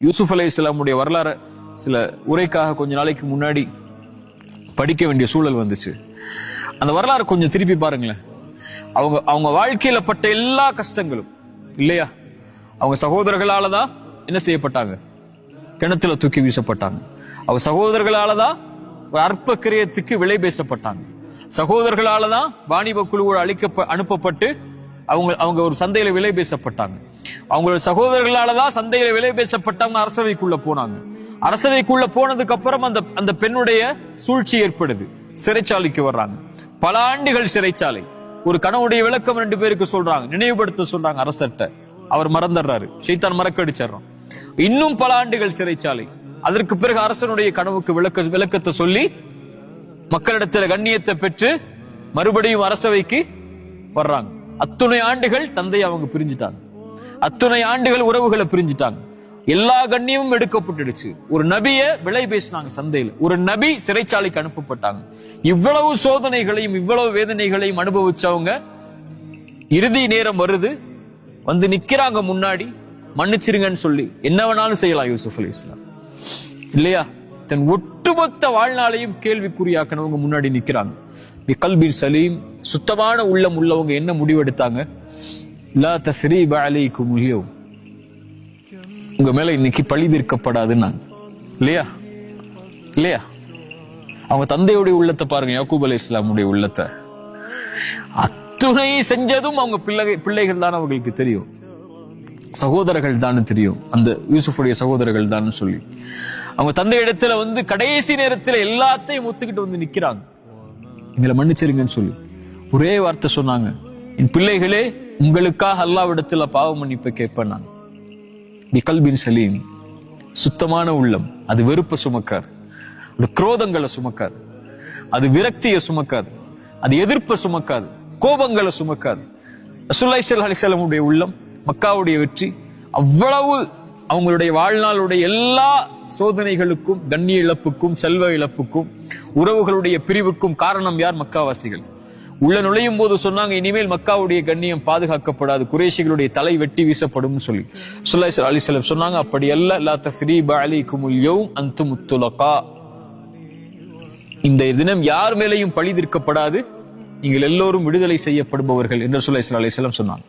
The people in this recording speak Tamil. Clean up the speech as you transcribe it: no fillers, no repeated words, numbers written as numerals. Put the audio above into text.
யூசுப் அலைஹிஸ்ஸலாமுடைய வரலாறு சில உரைக்காக கொஞ்ச நாளைக்கு முன்னாடி படிக்க வேண்டிய சூழல் வந்துச்சு. அந்த வரலாறு கொஞ்சம் திருப்பி பாருங்களேன். அவங்க வாழ்க்கையில பட்ட எல்லா கஷ்டங்களும் இல்லையா, அவங்க சகோதரர்களால தான் என்ன செய்யப்பட்டாங்க, கிணத்துல தூக்கி வீசப்பட்டாங்க. அவங்க சகோதரர்களால தான் ஒரு அற்ப கிரியத்துக்கு விலை பேசப்பட்டாங்க. சகோதரர்களால தான் வாணிப குழுவோடு அனுப்பப்பட்டு அவங்க ஒரு சந்தையில விலை பேசப்பட்டாங்க. அவங்களோட சகோதரர்களால தான் சந்தையில விலை பேசப்பட்டவங்க அரசவைக்குள்ள போனாங்க. அரசவைக்குள்ள போனதுக்கு அப்புறம் அந்த பெண்ணுடைய சூழ்ச்சி ஏற்படுது, சிறைச்சாலைக்கு வர்றாங்க. பல ஆண்டுகள் சிறைச்சாலை. ஒரு கனவுடைய விளக்கம் 2 பேருக்கு சொல்றாங்க, நினைவுபடுத்த சொல்றாங்க அரசர்ட்ட. அவர் மறந்துடுறாரு, ஷைத்தான் மறக்கடிச்சிடறான். இன்னும் பல ஆண்டுகள் சிறைச்சாலை. அதற்கு பிறகு அரசனுடைய கனவுக்கு விளக்கத்தை சொல்லி மக்களிடத்துல கண்ணியத்தை பெற்று மறுபடியும் அரசவைக்கு வர்றாங்க. அத்துணை ஆண்டுகள் தந்தையை அவங்க பிரிஞ்சுட்டாங்க, அத்துணை ஆண்டுகள் உறவுகளை பிரிஞ்சுட்டாங்க. எல்லா கண்ணியமும் எடுக்கப்பட்டுடுச்சு. ஒரு நபிய விலை பேசினாங்க சந்தையில், ஒரு நபி சிறைச்சாலைக்கு அனுப்பப்பட்டாங்க. இவ்வளவு சோதனைகளையும் இவ்வளவு வேதனைகளையும் அனுபவிச்சவங்க இறுதி நேரம் வருது, வந்து நிக்கிறாங்க முன்னாடி, மன்னிச்சிருங்கன்னு சொல்லி என்ன வேணாலும் செய்யலாம் யூசுப் அலைஹிஸ்ஸலாம் இல்லையா. தன் ஒட்டுமொத்த வாழ்நாளையும் கேள்விக்குறியாக்கனவங்க முன்னாடி நிக்கிறாங்க. கல்பின் சலீம், சுத்தமான உள்ளம் உள்ளவங்க என்ன முடிவெடுத்தாங்க, லா தஸ்ரீப அலைக்கும் அல்யௌம், உங்க மேல இன்னைக்கு பழி தீர்க்கப்படாதுன்னாங்க இல்லையா. இல்லையா, அவங்க தந்தையுடைய உள்ளத்தை பாருங்க, யாக்கூப் அலைஹிஸ்ஸலாமுடைய உள்ளத்தை. அத்துணை செஞ்சதும் அவங்க பிள்ளைகள் தான் அவங்களுக்கு தெரியும், சகோதரர்கள் தான் தெரியும், அந்த யூசுஃபுடைய சகோதரர்கள் தான் சொல்லி அவங்க தந்தை இடத்துல வந்து கடைசி நேரத்துல எல்லாத்தையும் ஒத்துக்கிட்டு வந்து நிக்கிறாங்க. எங்களை மன்னிச்சிருங்கன்னு சொல்லி ஒரே வார்த்தை சொன்னாங்க, என் பிள்ளைகளே உங்களுக்காக அல்லாஹ்விடத்துல பாவ மன்னிப்பை கேட்பேன். கல்பின் சலீம், சுத்தமான உள்ளம். அது வெறுப்பை சுமக்காது, அது குரோதங்களை சுமக்காது, அது விரக்தியை சுமக்காது, அது எதிர்ப்பை சுமக்காது, கோபங்களை சுமக்காது. ரசூலுல்லாஹி ஸல்லல்லாஹு அலைஹி வஸல்லம் உள்ளம், மக்காவுடைய வெற்றி, அவ்வளவு அவங்களுடைய வாழ்நாளுடைய எல்லா சோதனைகளுக்கும், கண்ணிய இழப்புக்கும், செல்வ இழப்புக்கும், உறவுகளுடைய பிரிவுக்கும் காரணம் யார்? மக்காவாசிகள். உள்ள நுழையும் போது சொன்னாங்க, இனிமேல் மக்காவுடைய கண்ணியம் பாதுகாக்கப்படாது, குறைஷிகளுடைய தலை வெட்டி வீசப்படும் சொல்லி ஸல்லல்லாஹு அலைஹி வஸல்லம் சொன்னாங்க. அப்படி அல்ல, லா தஸ்ரீப அலைக்குமுல் யௌம் அன்தும் துலகா, இந்த தினம் யார் மேலையும் பழி தீர்க்கப்படாது, நீங்கள் எல்லோரும் விடுதலை செய்யப்படுபவர்கள் என்று ஸல்லல்லாஹு அலைஹி வஸல்லம் சொன்னாங்க.